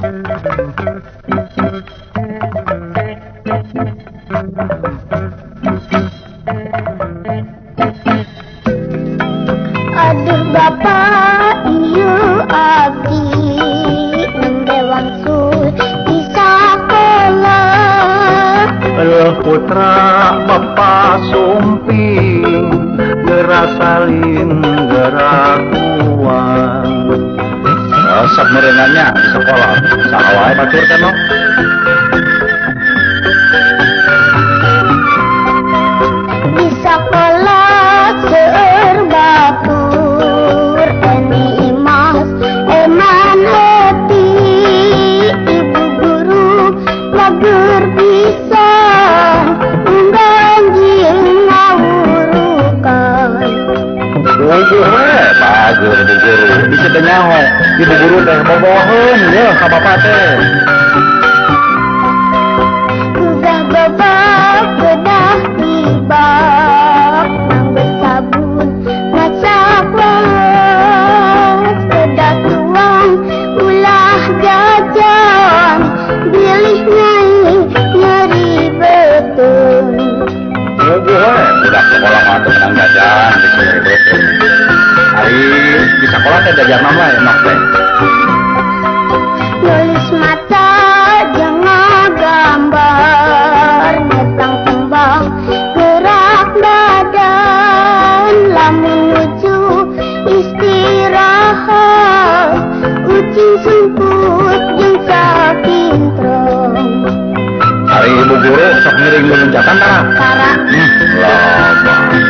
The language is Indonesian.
Aduh Bapak, ieu abdi nembewangsul di sakola. Putra Bapak sumping gerasalin gerakuan. Sok merenangnya di sekolah. Sahawae batur teh no. Di sakola seueur batur eni mas eman hati. Ibu guru lagur pisan ngganjing ngawurukan. Bagus ibu guru. Bisa teh nyaho. Ibu guru teh boboheun ya ka bapak teh. Gugah babak bedah tibak nganggo sabun ngacak welas bedah tuang ulah jajan bilih nyai nyeri betul. Budak sekolah mah teu menang jajan di sini betul. Hari di sekolah teh jajan nama enak teh. Nulis mata jangan gambar netang tembang gerak badan lamun nuju istirahat ucing semput jeung sakintrong. Hari ibu guru sok ngiring lu lunjakan tah. Tara Lama.